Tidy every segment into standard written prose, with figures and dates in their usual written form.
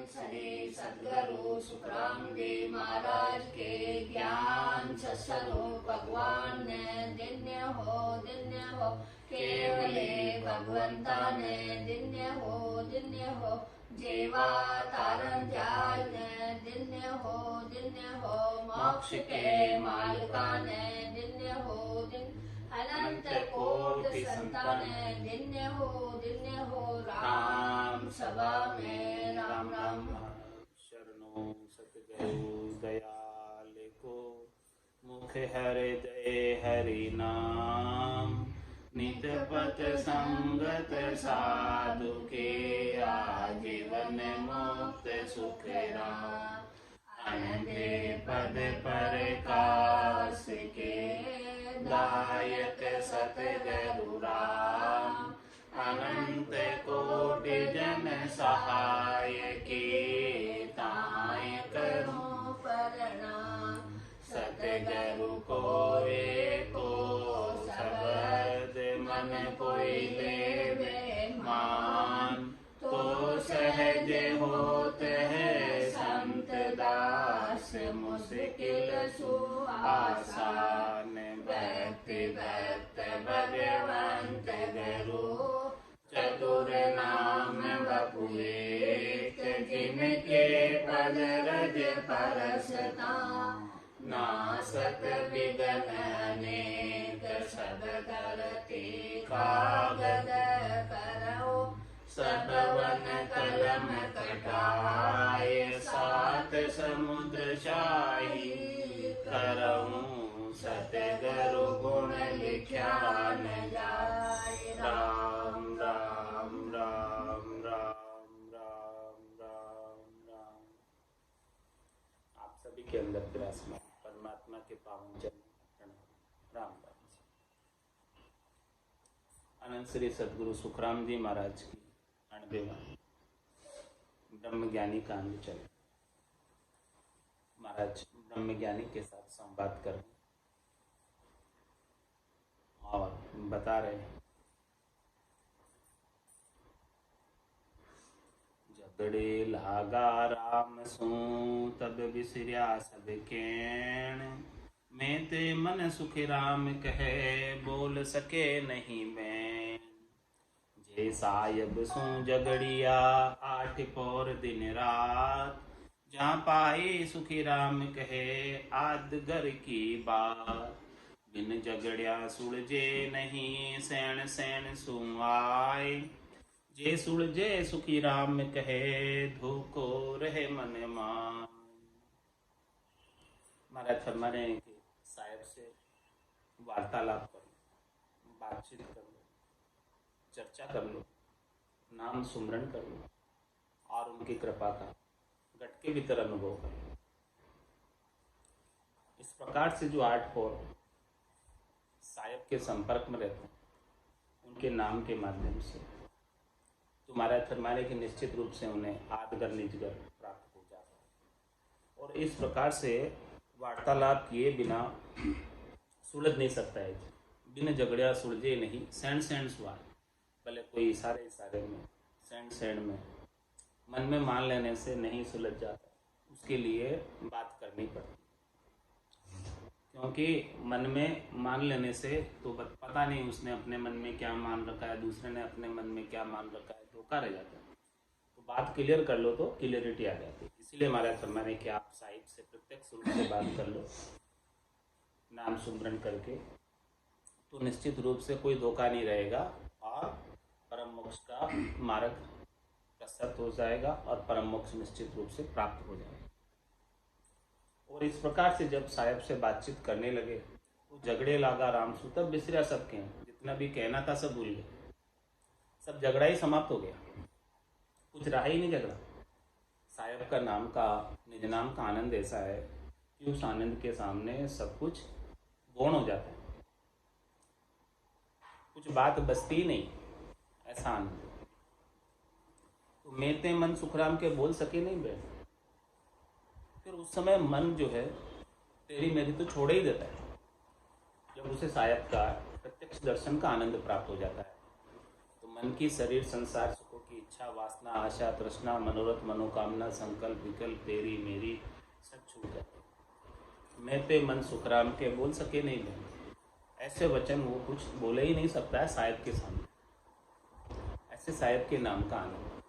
श्री सद्गुरु सुखराम जी महाराज के ज्ञान स्वरूप भगवान ने दिन्य हो केवले भगवंता ने दिन्य हो जेवा तारण जाल ने दिन्य हो मोक्ष के मालिका ने दिन्य हो अनंत कोटि संतान दिन्य हो राम सभा में राम राम। शरणों सतगुरु दयाल को मुख हृदय हरि नाम नित पथ संगत साधु के आजीवन मुक्त सुख राम अनंत पद पर काश के दायक सतगुरु राम अनंत कोटि जन सहाय की ताय करूं प्रणाम सतगुरु को एको शब्द मन कोई लेवे मान तो सहज होत है संत दास मुश्किल सुआसान भक्ति भक्त भगवंत गुरु चतुर नाम बपुए जिनके पद रज परसता नासत विघ्न अनेक सब धरती कागद करो सब वन कलम कटाए सात समुद्र शाही करऊं सतगुरु गुण लिख्या न जाए राम राम राम राम राम राम राम। आप सभी के अंदर विराजमान परमात्मा के पावन चरण राम राम। अनंत श्री सद्गुरु सुखराम जी महाराज की अणदेवा ब्रह्मज्ञानी का चल महाराज ब्रह्मज्ञानी के साथ संवाद कर और बता रहे हैं झगड़े लागा राम सू तब बिसरिया सब केण मैं ते मन सुख राम कहे बोल सके नहीं मैं जे सायब सू झगड़िया आठ पौर दिन रात जहाँ पाए सुखी राम कहे आदगर की बात बिन झगड़िया सुलझे नहीं सैन सैन सुआए जे सुलझे सुखी राम कहे धोको रहे मन मान। महाराज फरमा रहे हैं कि साहिब से वार्तालाप कर लो, बातचीत कर लो, चर्चा कर लो, नाम सुमरण कर लो और उनकी कृपा का घट के भीतर अनुभव कर लो। इस प्रकार से जो आठ पौर साहिब के संपर्क में रहते हैं उनके नाम के माध्यम से तुम्हारा फरमाने के निश्चित रूप से उन्हें आदगर निजगर प्राप्त हो जाता है। और इस प्रकार से वार्तालाप किए बिना सुलझ नहीं सकता है। बिन झगड़िया सुलझे नहीं सैंड सैंड सुआल भले कोई इशारे इशारे में सैंड सैंड में मन में मान लेने से नहीं सुलझ जाता, उसके लिए बात करनी पड़ती। क्योंकि मन में मान लेने से तो पता नहीं उसने अपने मन में क्या मान रखा है, दूसरे ने अपने मन में क्या मान रखा है, धोखा रह जाता है। तो बात क्लियर कर लो तो क्लियरिटी आ जाती है। इसीलिए हमारा फरमान है कि आप साहिब से प्रत्यक्ष रूप से बात कर लो नाम सुमरण करके, तो निश्चित रूप से कोई धोखा नहीं रहेगा और परम मोक्ष का मार्ग प्रशस्त हो जाएगा और परम मोक्ष निश्चित रूप से प्राप्त हो जाएगा। और इस प्रकार से जब साहिब से बातचीत करने लगे वो झगड़े लागा रामसू तब बिसरा सबके, जितना भी कहना था सब भूल गए, सब झगड़ा ही समाप्त हो गया, कुछ रहा ही नहीं झगड़ा। साहिब का नाम का निज नाम का आनंद ऐसा है कि उस आनंद के सामने सब कुछ गौण हो जाता है, कुछ बात बचती ही नहीं, ऐसा आनंद। तो मेते मन सुखराम के बोल सके नहीं बैठ, फिर उस समय मन जो है तेरी मेरी तो छोड़ ही देता है। जब उसे साहिब का प्रत्यक्ष दर्शन का आनंद प्राप्त हो जाता है तो मन की शरीर संसार सुखों की इच्छा वासना आशा तृष्णा मनोरथ मनोकामना संकल्प विकल्प तेरी मेरी सब छूट जाते। मैं पे मन सुखराम के बोल सके नहीं मैं। ऐसे वचन वो कुछ बोले ही नहीं सकता है साहिब के सामने। ऐसे साहिब के नाम का आनंद,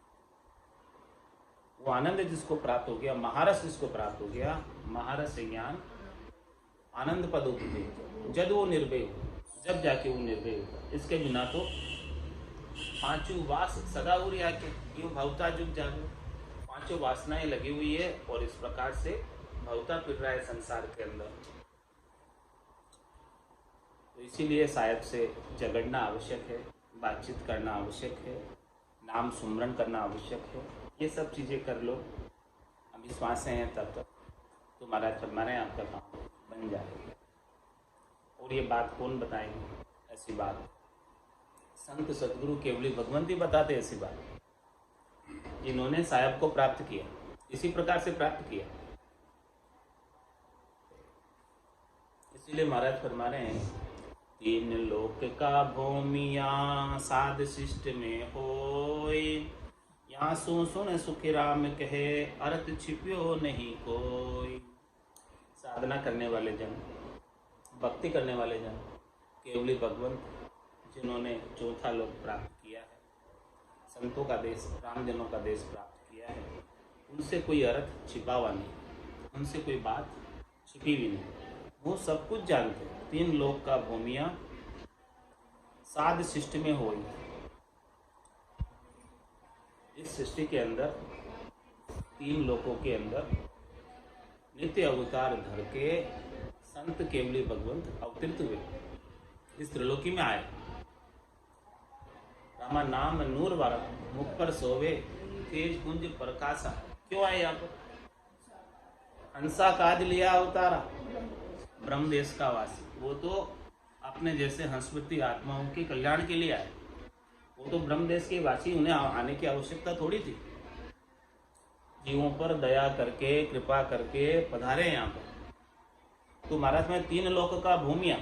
वो आनंद जिसको प्राप्त हो गया, महारस जिसको प्राप्त हो गया, महारस ज्ञान आनंद पद उपदेश, जब वो निर्भय हो, जब जाके वो निर्भय होगा। इसके बिना तो पांचों वास सदा उरी आके यूं भवता जुग जागो, पांचों वासनाएं लगी हुई है और इस प्रकार से भवता फिर रहा है संसार के अंदर। तो इसीलिए साहिब से झगड़ना आवश्यक है, बातचीत करना आवश्यक है, नाम सुमरन करना आवश्यक है। ये सब चीज़ें कर लो, हम विश्वास से हैं तब तक तुम्हारा फरमाने आपका काम बन जाएगा। और ये बात कौन बताएंगे? ऐसी बात संत सदगुरु केवली भगवंती बताते, ऐसी बात जिन्होंने साहब को प्राप्त किया, इसी प्रकार से प्राप्त किया। इसीलिए महाराज फरमा रहे हैं, तीन लोक का भूमिया साध शिष्ट में होय, यहाँ सुन सुखी राम कहे अर्थ छिप्यो नहीं कोई। साधना करने वाले जन, भक्ति करने वाले जन, केवली भगवंत जिन्होंने चौथा लोक प्राप्त किया है, संतों का देश, रामजनों का देश प्राप्त किया है, उनसे कोई अर्थ छिपा हुआ नहीं, उनसे कोई बात छिपी भी नहीं, वो सब कुछ जानते हैं। तीन लोक का भूमिया साध शिष्ट में होई, इस सृष्टि के अंदर तीन लोकों के अंदर नित्य अवतार धर के संत केवली भगवंत अवतरित हुए, इस त्रिलोकी में आए। रामा नाम नूर वाला मुख पर सोवे तेज कुंज प्रकाशा। क्यों आए यहाँ पर? हंसा काज लिया अवतारा, ब्रह्म देश का वासी। वो तो अपने जैसे हंसवती आत्माओं के कल्याण के लिए आए, वो तो ब्रह्म देश के वासी, उन्हें आने की आवश्यकता थोड़ी थी। जीवों पर दया करके कृपा करके पधारे यहाँ पर। तो महाराज में तीन लोक का भूमिया,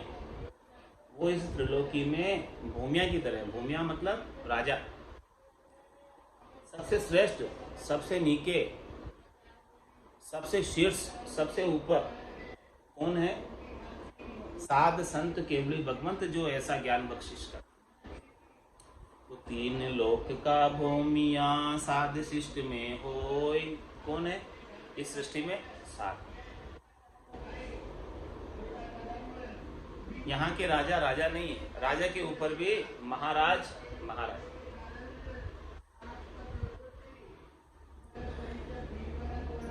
वो इस त्रिलोकी में भूमिया की तरह, भूमिया मतलब राजा, सबसे श्रेष्ठ, सबसे नीचे, सबसे शीर्ष, सबसे ऊपर कौन है? साध संत केवली भगवंत, जो ऐसा ज्ञान बख्शिश कर। तो तीन लोक का भूमिया साध शिष्ट में होय, कौन है इस सृष्टि में? साध। यहाँ के राजा राजा नहीं है, राजा के ऊपर भी महाराज महाराज।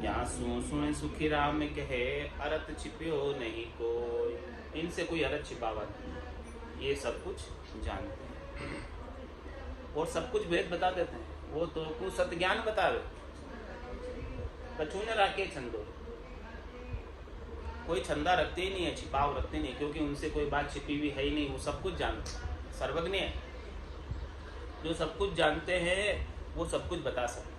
यहाँ सुन सुखी राम कहे अरत छिप्यो नहीं कोई, इनसे कोई अरत छिपावा नहीं, ये सब कुछ जानते हैं और सब कुछ भेद बता देते हैं। वो तो कुछ सत्य ज्ञान बतावे, कछु न राखे छंदो, कोई छंदा रखते ही नहीं है, छिपाव रखते नहीं, क्योंकि उनसे कोई बात छिपी हुई है ही नहीं, वो सब कुछ जानते हैं, सर्वज्ञ है। जो सब कुछ जानते हैं वो सब कुछ बता सकते।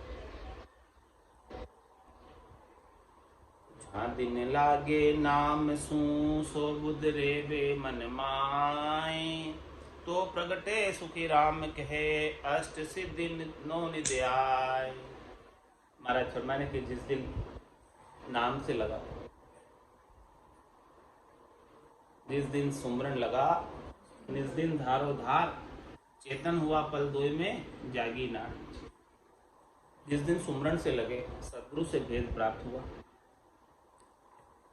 जहाँ दिन लागे नाम सो बुध रेवे मन माय, तो प्रगटे सुखी राम कहे अष्ट सिद्धि नो निध्याय। महाराज फरमाने के जिस दिन नाम से लगा, जिस दिन सुमरन लगा, जिस दिन धारो धार चेतन हुआ पल दोय में जागी ना। जिस दिन सुमरन से लगे, सदगुरु से भेद प्राप्त हुआ,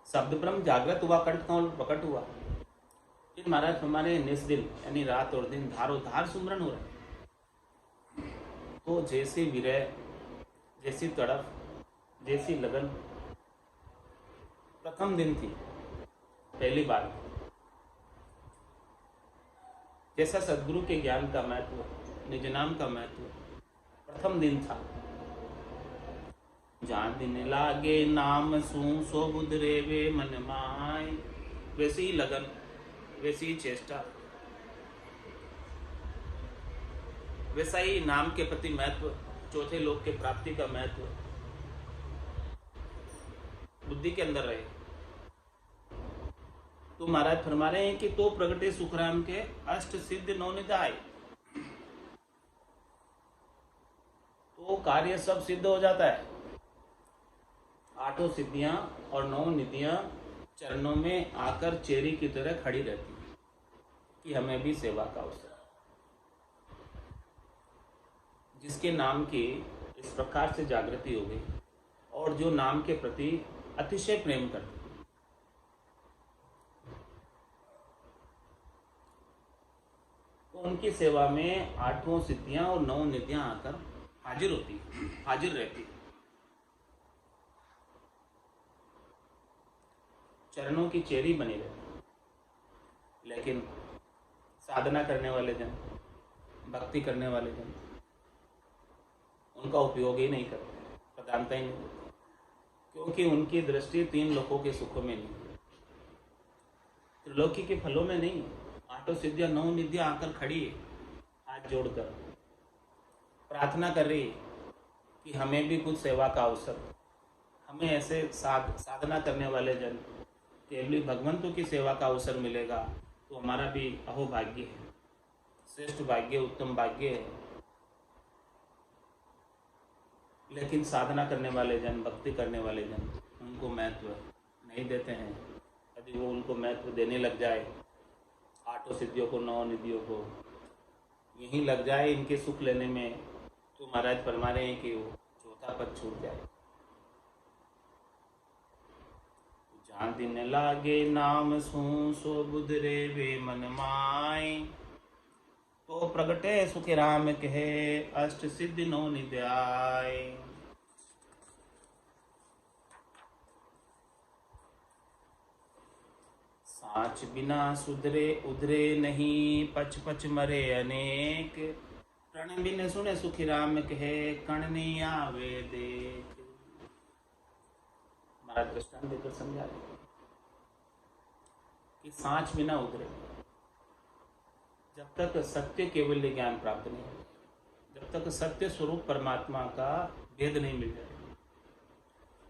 शब्द ब्रह्म जागृत हुआ, कंठ कमल प्रकट हुआ। फिर महाराज हमारे निस दिन यानी रात और दिन धारो धार सुमरन हो रहा है। तो जैसी विरह, जैसी तड़प, जैसी लगन प्रथम दिन थी, पहली बार, जैसा सदगुरु के ज्ञान का महत्व, निज नाम का महत्व प्रथम दिन था। जहाँ दिन लागे नाम सो बुध रेवे मन माय, वैसी ही लगन, वैसी ही चेष्टा, वैसा ही नाम के प्रति महत्व, चौथे लोक के प्राप्ति का महत्व बुद्धि के अंदर रहे। तो महाराज फरमा रहे हैं कि तो प्रगटे सुखराम के अष्ट सिद्ध नौ निधाय। कार्य सब सिद्ध हो जाता है। 8 सिद्धियां और 9 निधियां चरणों में आकर चेरी की तरह खड़ी रहती है कि हमें भी सेवा का अवसर। जिसके नाम की इस प्रकार से जागृति हो गई और जो नाम के प्रति अतिशय प्रेम करते, तो उनकी सेवा में 8 सिद्धियां और 9 निधियां आकर हाजिर होती, हाजिर रहती। चरणों की चेरी बनी रहती। लेकिन साधना करने वाले जन, भक्ति करने वाले जन उनका उपयोग ही नहीं करते, प्रधानता ही नहीं देते, क्योंकि उनकी दृष्टि 3 लोकों के सुखों में नहीं, त्रिलोकी के फलों में नहीं। 8 सिद्धियां 9 निधियां आकर खड़ी है, हाथ जोड़कर प्रार्थना कर रही है कि हमें भी कुछ सेवा का अवसर, हमें ऐसे साधना करने वाले जन केवली भगवंतों की सेवा का अवसर मिलेगा तो हमारा भी अहोभाग्य है, श्रेष्ठ भाग्य, उत्तम भाग्य है। लेकिन साधना करने वाले जन, भक्ति करने वाले जन उनको महत्व नहीं देते हैं। यदि वो उनको महत्व देने लग जाए, 8 सिद्धियों को, 9 निधियों को यहीं लग जाए इनके सुख लेने में, तो महाराज फरमा रहे हैं कि वो चौथा पद छूट जाए। जहाँ दिन लागे नाम सो बुध रे वे मन माय, तो प्रगटे सुख राम कहे अष्ट सिद्धि 9 निध्याय। साच बिना सुधरे उधरे नहीं, पच पच मरे अनेक, प्रण बिन सुने सुखी राम कहे कण नहीं आवे देख। महाराज दृष्टांत देकर समझा रहे कि सांच बिना उधरे, जब तक सत्य केवल ज्ञान प्राप्त नहीं हो, जब तक सत्य स्वरूप परमात्मा का भेद नहीं मिल जाए,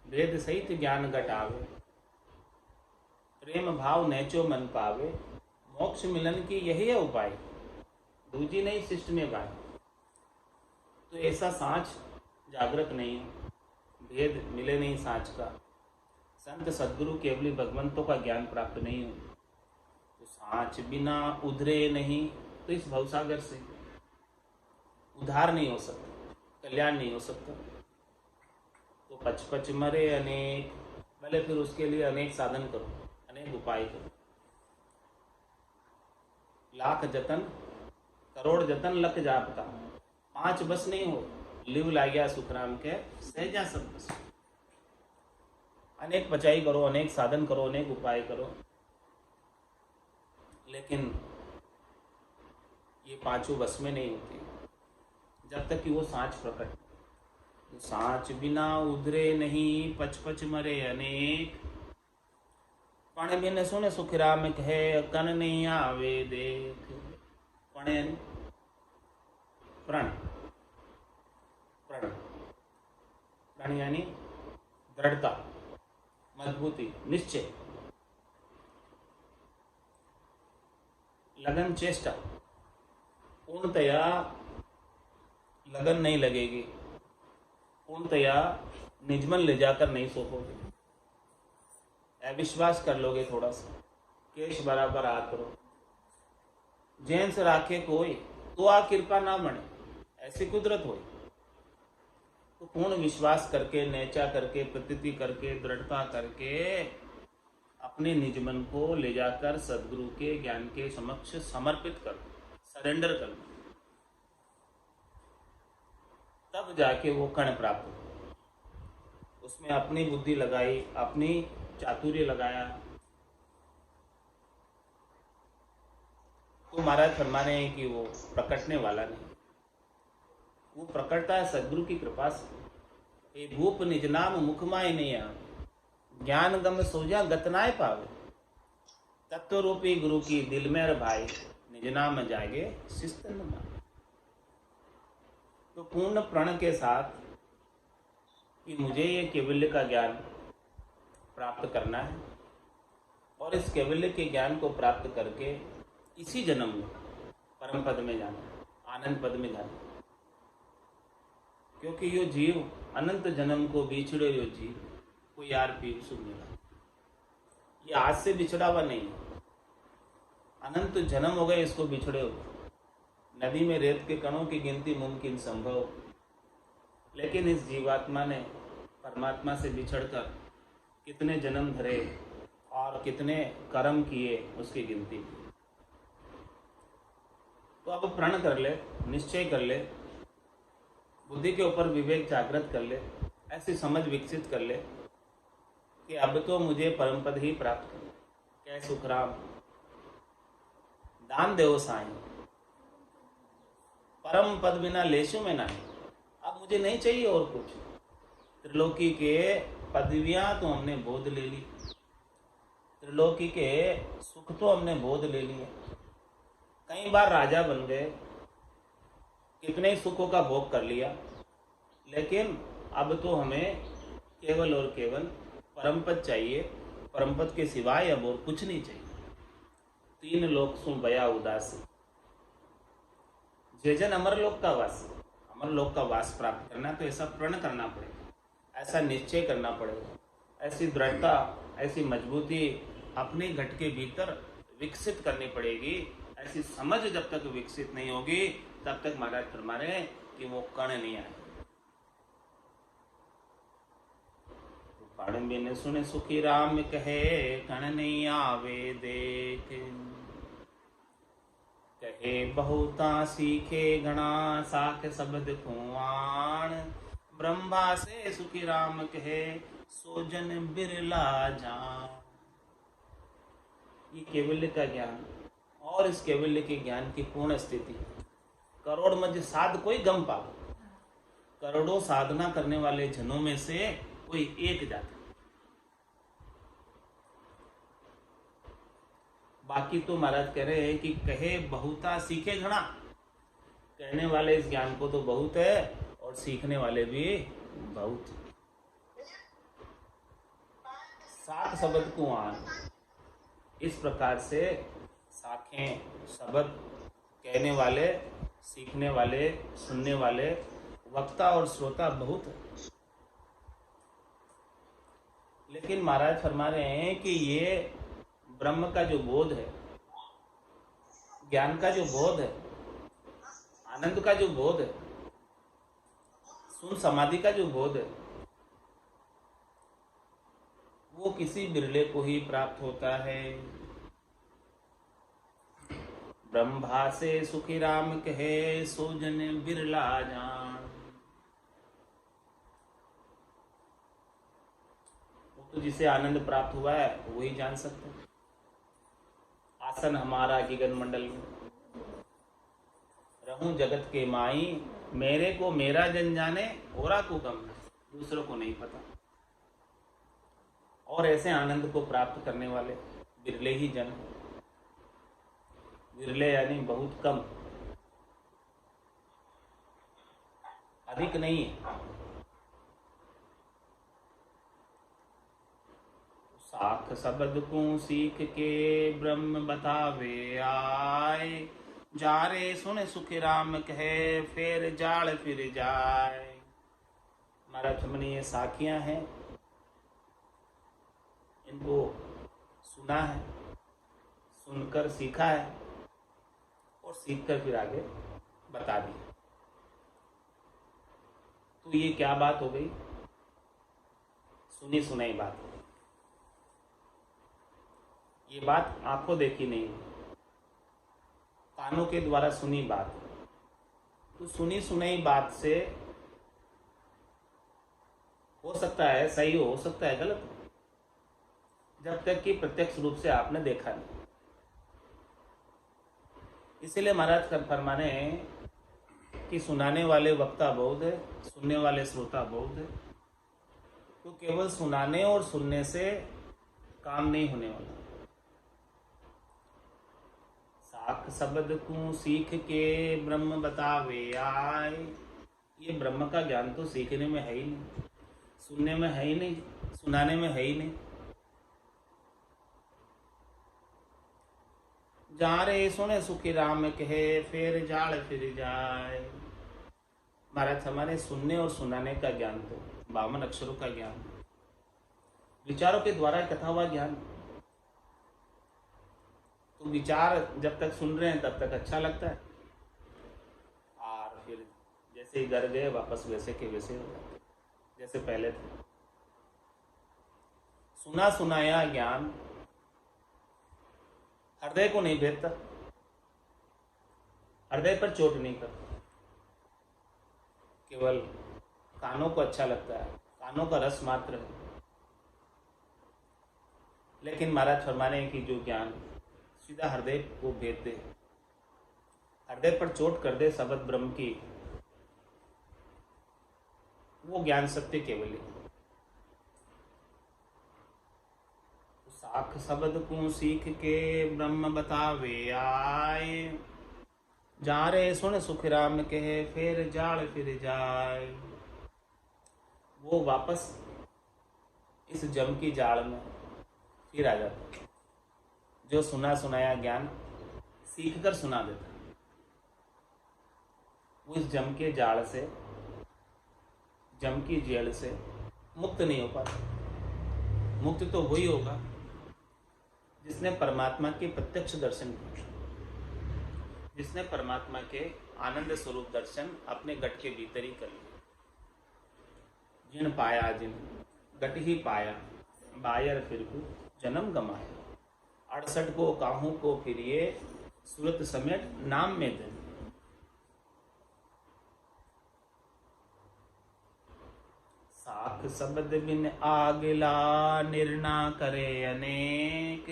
भेद सहित ज्ञान घटावे, प्रेम भाव नेचो मन पावे, मोक्ष मिलन की यही है उपाय, दूजी नहीं शिष्ट में गाय। तो ऐसा सांच जागृत नहीं, भेद मिले नहीं सांच का, संत सद्गुरु केवली भगवंतों का ज्ञान प्राप्त नहीं हो, तो सांच बिना उधरे नहीं, तो इस भवसागर से उद्धार नहीं हो सकता, कल्याण नहीं हो सकता। तो पच पच मरे अनेक, भले फिर उसके लिए अनेक साधन करो, अनेक उपाय करो, लाख जतन करोड़ जतन लख जापता, 5 बस नहीं हो, लिव लाग्या सुखराम के सहजा सब बस। अनेक पचाई करो, अनेक साधन करो, अनेक उपाय करो, लेकिन ये 5 बस में नहीं होती जब तक कि वो सांच प्रकट। तो सांच बिना उधरे नहीं, पच पच मरे अनेक, पण बिन सुने सुख राम कहे कन नहीं आवे देख। पण यानी प्रण, प्रण प्रण यानी दृढ़ता, मजबूती, निश्चय, लगन, चेष्टा। पूर्णतया लगन नहीं लगेगी, पूर्णतया निजमन ले जाकर नहीं सोपोगे, अविश्वास कर लोगे थोड़ा सा, केश बराबर हाथ करो, जैन से राखे कोई तो आ कृपा ना बने, ऐसी कुदरत हो। तो पूर्ण विश्वास करके, नेचा करके, प्रतीति करके, दृढ़ता करके अपने निजमन को ले जाकर सदगुरु के ज्ञान के समक्ष समर्पित कर, सरेंडर कर, तब जाके वो कण प्राप्त हो। उसमें अपनी बुद्धि लगाई, अपनी चातुर्य लगाया, तो महाराज फरमा रहे हैं कि वो प्रकटने वाला नहीं, वो प्रकटता है सदगुरु की कृपा से। ए भूप निज नाम मुखमाय नहीं आ, ज्ञान गम सोजा गतनाए पावे, तत्व रूपी गुरु की दिल में भाई, निज नाम जागे शिस्त न माने। तो पूर्ण प्रण के साथ कि मुझे ये केवल्य का ज्ञान प्राप्त करना है, और इस केवल्य के ज्ञान को प्राप्त करके इसी जन्म में परम पद में जाना, आनंद पद में जाना। क्योंकि यो जीव अनंत जन्म को बिछड़े यो जीव को यार पीर सुन मिला। ये आज से बिछड़ा हुआ नहीं है, अनंत जन्म हो गए इसको बिछड़े हो। नदी में रेत के कणों की गिनती मुमकिन संभव, लेकिन इस जीवात्मा ने परमात्मा से बिछड़कर कितने जन्म धरे और कितने कर्म किए उसकी गिनती की। तो अब प्रण कर ले, निश्चय कर ले, बुद्धि के ऊपर विवेक जागृत कर ले, ऐसी समझ विकसित कर ले कि अब तो मुझे परम पद ही प्राप्त कर। क्या सुखराम दान देव साईं, परम पद बिना लेशु में नहीं। अब मुझे नहीं चाहिए और कुछ। त्रिलोकी के पदवियां तो हमने बोध ले ली, त्रिलोकी के सुख तो हमने बोध ले लिए, कई बार राजा बन गए, कितने ही सुखों का भोग कर लिया, लेकिन अब तो हमें केवल और केवल परमपद चाहिए। परमपद के सिवाय अब और कुछ नहीं चाहिए। तीन लोक सुन बया उदासी, जे जन अमरलोक का वास। अमरलोक का वास प्राप्त करना तो ऐसा प्रण करना पड़ेगा, ऐसा निश्चय करना पड़ेगा, ऐसी दृढ़ता, ऐसी मजबूती अपने घट के भीतर विकसित करनी पड़ेगी। ऐसी समझ जब तक विकसित नहीं होगी तब तक महाराज फरमाए कि वो कण नहीं आए। तो कण बिन सुने सुखी राम कहे, कण नहीं आवे देख। कहे बहुता सीखे घना, साख शब्द कुआन। ब्रह्मा से सुखी राम कहे, सोजन बिरला जान। ये केवल्य का ज्ञान और इस केवल्य के ज्ञान की पूर्ण स्थिति। करोड़ मध्य साध कोई गम पा, करोड़ों साधना करने वाले जनों में से कोई एक जाता। बाकी तो महाराज कह रहे हैं कि कहे बहुता सीखे घना। कहने वाले इस ज्ञान को तो बहुत है और सीखने वाले भी बहुत। साख शब्द कुआन, इस प्रकार से साखें शब्द कहने वाले, सीखने वाले, सुनने वाले वक्ता और श्रोता बहुत है। लेकिन महाराज फरमा रहे हैं कि ये ब्रह्म का जो बोध है, ज्ञान का जो बोध है, आनंद का जो बोध है, सुन समाधि का जो बोध है, वो किसी बिरले को ही प्राप्त होता है। ब्रह्मा से सुखी राम कहे, सोजन बिरला जान। वो तो जिसे आनंद प्राप्त हुआ है वही जान सकते हैं। आसन हमारा गगन मंडल में, रहूं जगत के माई। मेरे को मेरा जन जाने, औरा को गम नहीं, दूसरों को नहीं पता। और ऐसे आनंद को प्राप्त करने वाले बिरले ही जन हैं। विरले यानी बहुत कम, अधिक नहीं है। साख शब्द को सीख के ब्रह्म बतावे आए। जारे सुन सुख राम कहे, फिर जाल फिर जाए। महाराज हमने ये साखियां हैं, इनको सुना है, सुनकर सीखा है और सीखकर फिर आगे बता दिया। तो ये क्या बात हो गई? सुनी सुनाई बात हो गई। ये बात आंखों देखी नहीं, कानों के द्वारा सुनी बात। तो सुनी सुनाई बात से हो सकता है सही हो सकता है गलत हो, जब तक कि प्रत्यक्ष रूप से आपने देखा नहीं। इसीलिए महाराज कर फरमाने कि सुनाने वाले वक्ता बहुत है, सुनने वाले श्रोता बहुत है। तो केवल सुनाने और सुनने से काम नहीं होने वाला। साख शब्द को सीख के ब्रह्म बतावे आए। ये ब्रह्म का ज्ञान तो सीखने में है ही नहीं, सुनने में है ही नहीं, सुनाने में है ही नहीं। जा रे सुने सुखी राम कहे, फिर जाल फिर जाए। महाराज हमारे सुनने और सुनाने का ज्ञान तो 52 अक्षरों का ज्ञान, विचारों के द्वारा कथा हुआ ज्ञान। तो विचार जब तक सुन रहे हैं तब तक अच्छा लगता है, और फिर जैसे ही घर गए वापस वैसे के वैसे हो जाते जैसे पहले थे। सुना सुनाया ज्ञान हृदय को नहीं भेदता, हृदय पर चोट नहीं करता, केवल कानों को अच्छा लगता है, कानों का रस मात्र है। लेकिन महाराज फरमाने हैं कि जो ज्ञान सीधा हृदय को भेद दे, हृदय पर चोट कर दे शब्द ब्रह्म की, वो ज्ञान सत्य केवल है। साख शब्द को सीख के ब्रह्म बतावे आए, जा रे सुन सुख राम कहे फिर जाल फिर जाए। वो वापस इस जम की जाल में फिर आ जाता, जो सुना सुनाया ज्ञान सीख कर सुना देता, वो इस जम के जाल से, जम की जेल से मुक्त नहीं हो पाता। मुक्त तो वही होगा जिसने परमात्मा के प्रत्यक्ष दर्शन किए, जिसने परमात्मा के आनंद स्वरूप दर्शन अपने गट के भीतर ही कर लिए। जिन पाया जिन गट ही पाया, बायर फिर को जन्म गमाया। 68 को काहू को फिरिए, सूरत समेत नाम में दिन। साख शब्द बिन आगला निर्णा करे अनेक,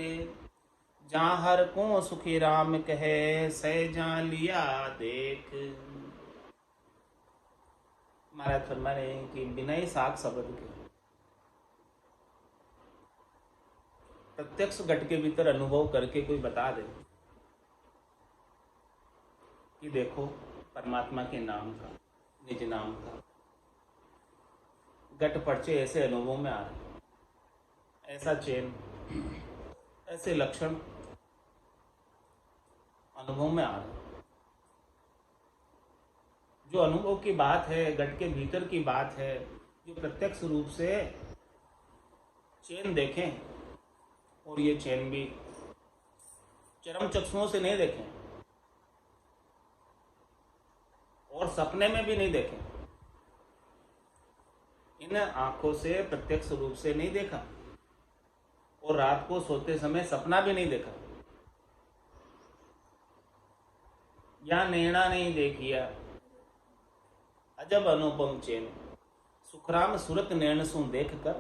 जहाँ हर को सुखी राम कहे सहजा लिया देख। महाराज फरमा रहे हैं कि बिना ही साख शब्द के प्रत्यक्ष घट के भीतर अनुभव करके कोई बता दे कि देखो परमात्मा के नाम का, निज नाम का घट पर्चे ऐसे अनुभव में आ रहे, ऐसा चैन, ऐसे लक्षण अनुभव में आ रहे। जो अनुभव की बात है, घट के भीतर की बात है, जो प्रत्यक्ष रूप से चैन देखें, और ये चैन भी चरम चक्षुओं से नहीं देखें और सपने में भी नहीं देखें, इन आंखों से प्रत्यक्ष रूप से नहीं देखा, और रात को सोते समय सपना भी नहीं देखा, या नैना नहीं देखिया अजब अनुपम चैन, सुखराम सुरत नैन सु देख कर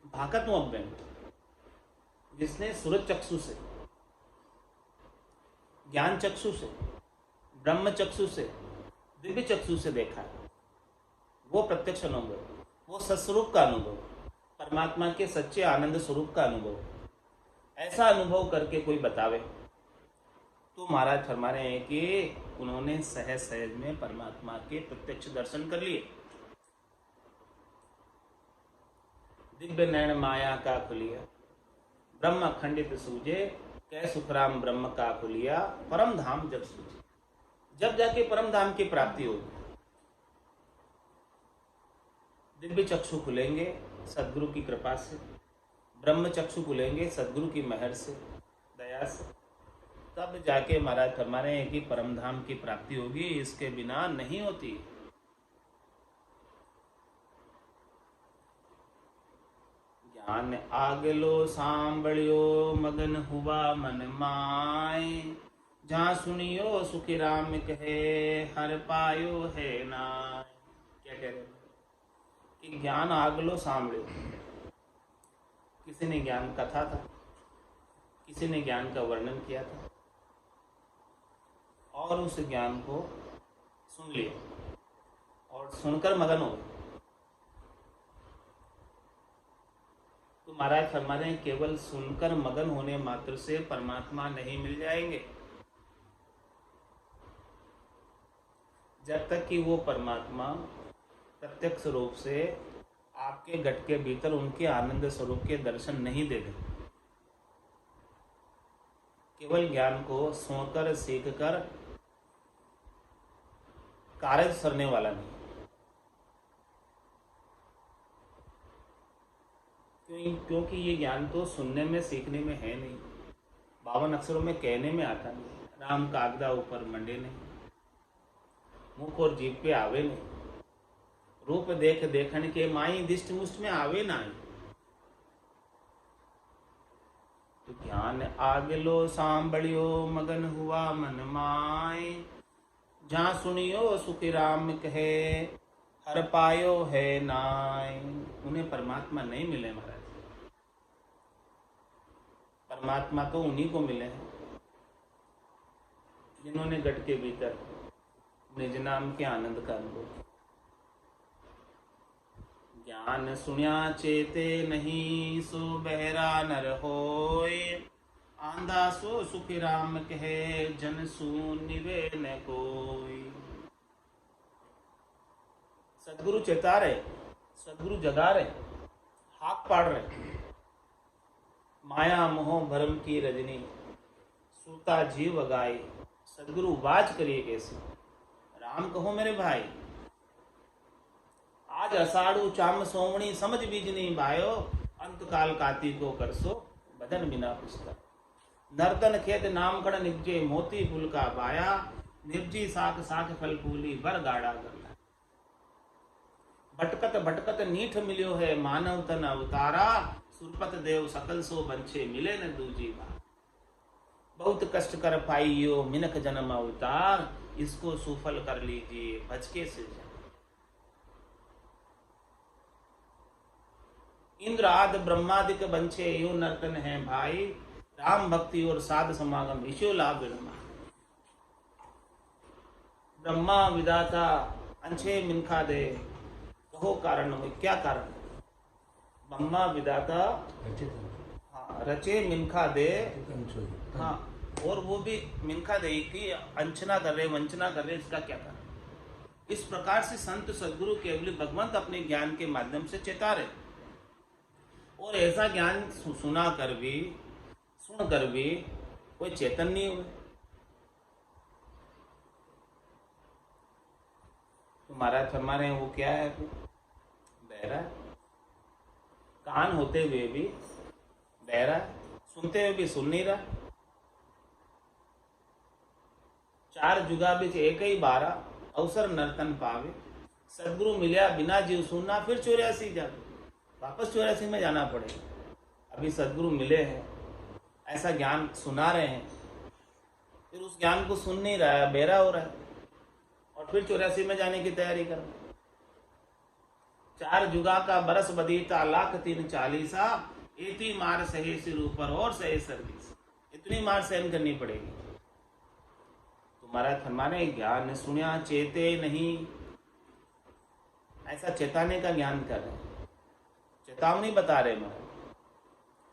भाकत अभ्यंत। जिसने सुरत चक्षु से, ज्ञान चक्षु से, ब्रह्म चक्षु से, दिव्य चक्षु से देखा है, वो प्रत्यक्ष अनुभव, वो सत्स्वरूप का अनुभव, परमात्मा के सच्चे आनंद स्वरूप का अनुभव, ऐसा अनुभव करके कोई बतावे तो महाराज फरमा रहे हैं कि उन्होंने सहज सहज में परमात्मा के प्रत्यक्ष दर्शन कर लिए। दिव्य नयन माया का खुलिया, ब्रह्म खंडित सूझे, कै सुखराम ब्रह्म का खुलिया, परम धाम जब सूझे। जब जाके परम धाम की प्राप्ति होगी, दिव्य चक्षु खुलेंगे सदगुरु की कृपा से, ब्रह्म चक्षु खुलेंगे सदगुरु की मेहर से, दया से, तब जाके महाराज फरमा रहे हैं कि परम धाम की प्राप्ति होगी, इसके बिना नहीं होती। ज्ञान आगलो सांभळियो मगन हुआ मन माय, जहाँ सुनियो सुखी राम कहे हर पायो है नाय। क्या कह रहे कि ज्ञान आगलो सांभळियो, किसी ने ज्ञान कथा था, किसी ने ज्ञान का वर्णन किया था और उस ज्ञान को सुन लिया और सुनकर मगन हो गए। तो महाराज फरमा रहे हैं केवल सुनकर मगन होने मात्र से परमात्मा नहीं मिल जाएंगे, जब तक कि वो परमात्मा प्रत्यक्ष रूप से आपके घट के भीतर उनके आनंद स्वरूप के दर्शन नहीं दे दे। केवल ज्ञान को सुनकर सीख कर कार्य सरने वाला नहीं, क्योंकि ये ज्ञान तो सुनने में सीखने में है नहीं, 52 अक्षरों में कहने में आता नहीं। राम कागदा ऊपर मंडे नहीं, मुख और जीभ पे आवे नहीं, रूप देख देखन के माई दिष्ट मुष्ट में आवे ना। तो ज्ञान आगलो सांभलियो मगन हुआ मन माय, जहाँ सुनियो सुखी राम कहे हर पायो है नाय। उन्हें परमात्मा नहीं मिले महाराज, परमात्मा तो उन्हीं को मिले हैं जिन्होंने गट के भीतर निज नाम के आनंद का अनुभव। ज्ञान सुनिया चेते नहीं, सो बहरा नर होय, आंधा सो सुखी राम कहे जन सुनिवे न कोई। सदगुरु चेता रहे, सदगुरु जगा रहे, हाक पाड़ रहे। माया मोह भरम की रजनी, सूता जीव गाय। सदगुरु बाज करिए कैसे, राम कहो मेरे भाई। आज अषाढ़ु चाम सोमणी, समझ बीजनी भायो, अंत काल काती को करसो बदन बिना पुस्तक। नर्तन खेत नाम कण निपजे, मोती फूल का बाया, निपजी साख साख फल फूली बर गाड़ा गला। भटकत भटकत नीठ मिलियो है, मानव तन अवतारा, सुरपत देव सकल सो बंछे मिले न दूजी बार। बहुत कष्ट कर पाइयो मिनक जन्म अवतार, इसको सुफल कर लीजिए बचके से जान। इंद्र आदि ब्रह्मादिक बंछे यो नर्तन है भाई, राम भक्ति और साध समागम ईशो लाभ। ब्रह्मा विदाता अंछे मिनखा दे, कहो कारण हो क्या कारण। ब्रह्मा विदाता हाँ रचे मिनखा दे, हाँ और वो भी मिनखा दे की अंचना कर रहे वंचना कर रहे, इसका क्या कारण। इस प्रकार से संत सदगुरु केवल भगवंत अपने ज्ञान के माध्यम से चेता रहे, और ऐसा ज्ञान सुना कर भी सुन कर भी कोई चेतन नहीं हुए। तो महाराज फरमा रहे हैं वो क्या है, बहरा। कान होते हुए भी बहरा, सुनते हुए भी सुन नहीं रहा। चार जुगा बिच एक ही बारा, अवसर नर्तन पावे। सदगुरु मिलिया बिना जीव सुनना, फिर 84 जा वापस 84 में जाना पड़ेगा। अभी सदगुरु मिले हैं, ऐसा ज्ञान सुना रहे हैं, फिर उस ज्ञान को सुन नहीं रहा है, बहरा हो रहा है, और फिर 84 में जाने की तैयारी कर रहा है। चार जुगा का बरस बदीता, लाख 340, एती मार सहे सिर ऊपर और सहे सर्विस। इतनी मार सहन करनी पड़ेगी। तो महाराज फरमाने ज्ञान सुनिया चेते नहीं, ऐसा चेताने का ज्ञान कर रहे हैं, चेतावनी बता रहे महाराज,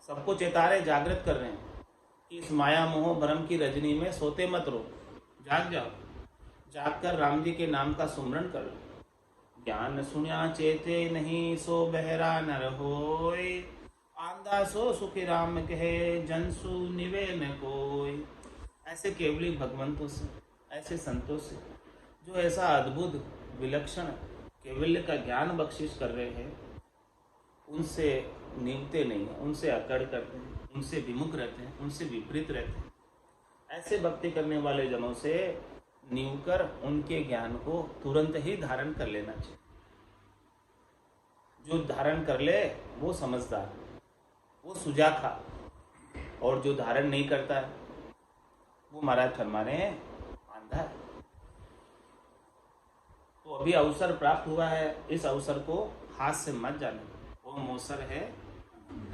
सबको चेता रहे, जागृत कर रहे हैं कि इस माया मोह भ्रम की रजनी में सोते मत रहो, जाग जाओ, जागकर राम जी के नाम का सुमरण कर लो। ज्ञान सुनिया चेते नहीं, सो बहरा नर होय, आंधा सो सुखी राम कहे जनसु निवे न कोई। ऐसे केवली भगवंतों से, ऐसे संतों से जो ऐसा अद्भुत विलक्षण केवल्य का ज्ञान बख्शिश कर रहे हैं, उनसे निभते नहीं हैं, उनसे अकड़ करते हैं, उनसे विमुख रहते हैं, उनसे विपरीत रहते हैं। ऐसे भक्ति करने वाले जनों से नीवकर उनके ज्ञान को तुरंत ही धारण कर लेना चाहिए। जो धारण कर ले वो समझदार, वो सुजाखा, और जो धारण नहीं करता है वो महाराज फरमा रहे हैं आंधा है। तो अभी अवसर प्राप्त हुआ है, इस अवसर को हाथ से मत जाने। वो अवसर है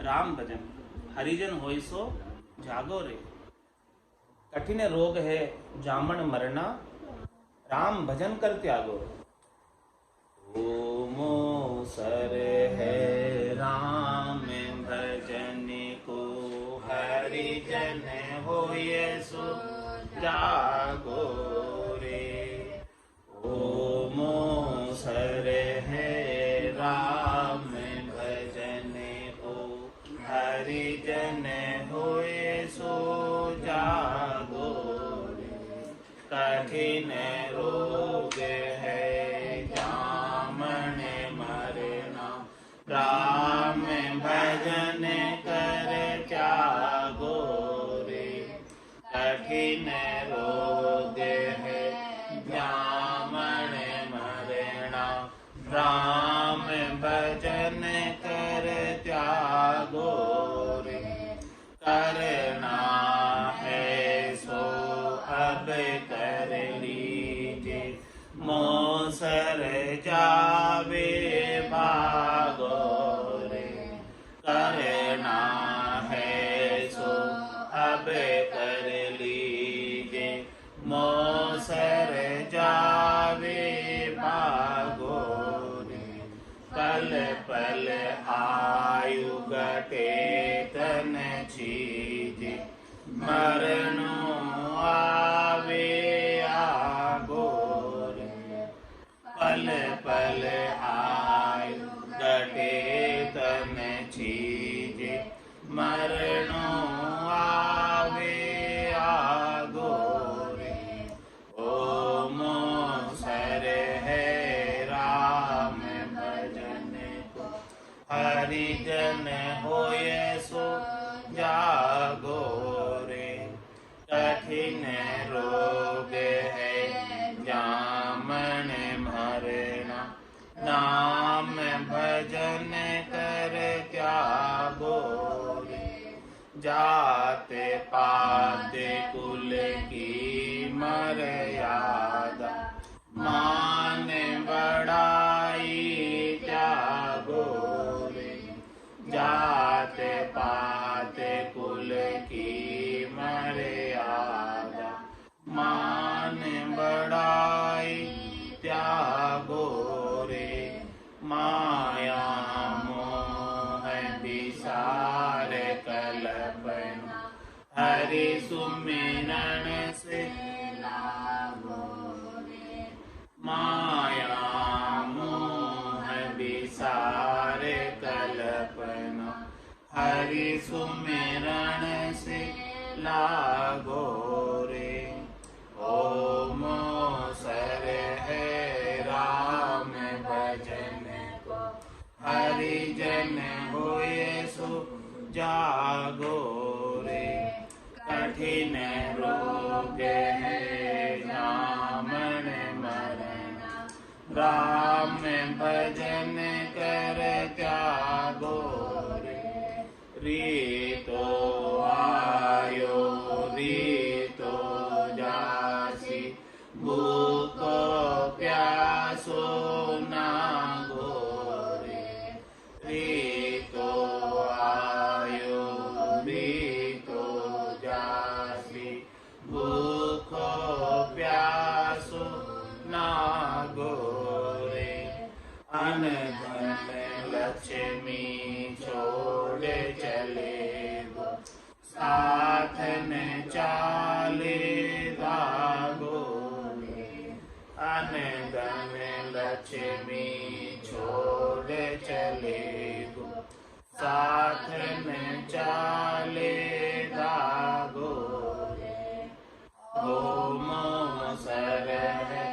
राम भजन, हरिजन होय सो जागो रे। कठिन रोग है जामन मरना, राम भजन कर त्यागो। ओ मोसर है राम भजन को, हरिजन होय सो जागो रे। ओ मोसर है राम भजन को, हरिजन होय सो जागो रे। कठिन रोग है जामन मरना, राम भजन कठिन रोग है जामन मरना, राम भजन कर त्यागो रे, करना है सो अब कर लीजे, मोसर जावे भागो रे, करना है सो अब कर लीजे, मोसर जावे भागो रे, पल पल आयु घटे तन छीजे, मरनो आवे आगो रे, पल पल आयु घटे तन छीजे, मरनो आवे आगो रे, ओ मोसर है राम भजन को, हरिजन होय सो जागो रे, कठिन रोग है जामन मरना, नाम भजन कर त्यागो रे, जाते पाते कुल की मर्यादा, मान बढ़ाई त्यागो रे, जाते पाते कुल की मर्यादा, मान बढ़ाई त्यागो रे, माया मोह विसार कल्पना, हरि सुमिरन से लागो रे, माया मोह विसार कल्पना, हरि सुमिरन से लागो रे, ओ मोसर है राम भजन को, हरिजन होए सो जागो रे, कठिन रोग है जामन मरना, राम भजन कर त्यागो रे, रीतो आयो रीतो जासी, भूखो प्यासो नागो रे, रीतो आयो रीतो जासी, भूखो प्यासो नागो रे, अन धन लक्ष्मी छोड़ चले गो, साथ न चाले दागो रे, अन धन लक्ष्मी छोड़ चले गो, साथ न चाले दागो रे, ओ मोसर है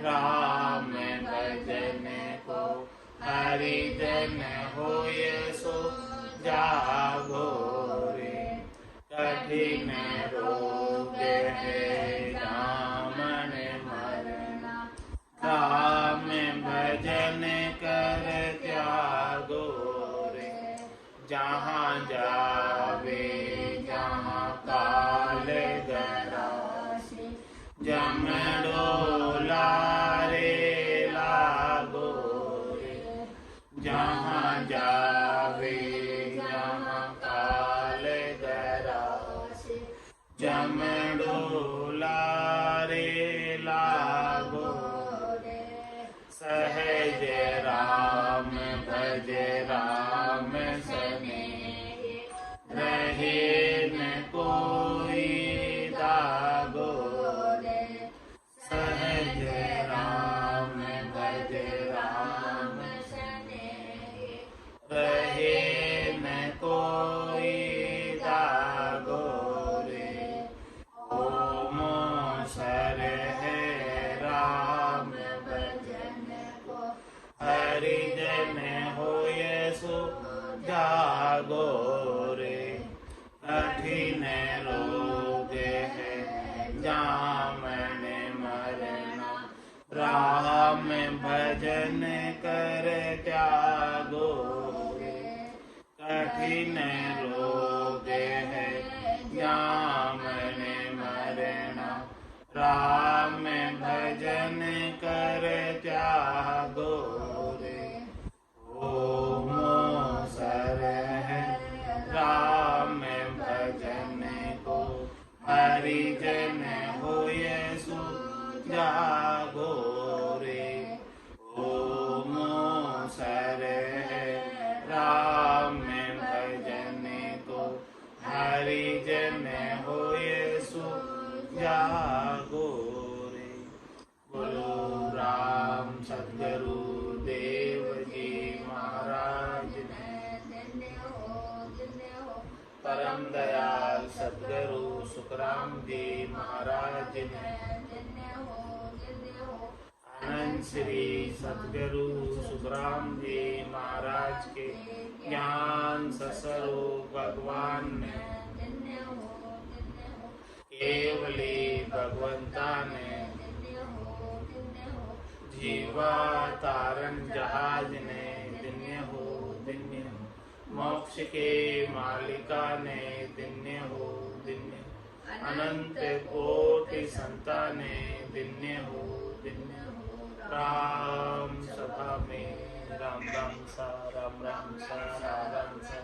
राम भजन को, हरिजन होय सो जागो रे, कठिन रोग है जामन मरना, राम भजन कर त्यागो रे, जहाँ जावे जहाँ काल गरासी, जम डोलारे लागो रे, जहाँ जावे जहाँ काल गरासी, जम डोलारे लागो रे, सहज राम भज राम सनेही, रहे न कोई दागो रे, सहज राम भज राम सनेही, रहे न कोई दागो रे, राम भजन कर त्यागो रे। ओम सर है राम भजन को, हरिजन होय सुजागो रे। ओम सर है राम भजन को, हरिजन होय सुजागो रे। बोलो राम सद्गुरु देव जी महाराज ने। परम दयाल सद्गुरु सुखराम जी महाराज ने। अनंत श्री सद्गुरु सुखराम जी महाराज के ज्ञान स्वरूप भगवान ने, केवली भगवंता ने, जीवा तारण जहाज ने, धन्य हो धन्य हो। मोक्ष के मालिका ने, धन्य हो धन्य हो। अनंत कोटि संताने, धन्य हो धन्य हो। राम सभा में राम राम सा, राम राम सा, राम राम सा।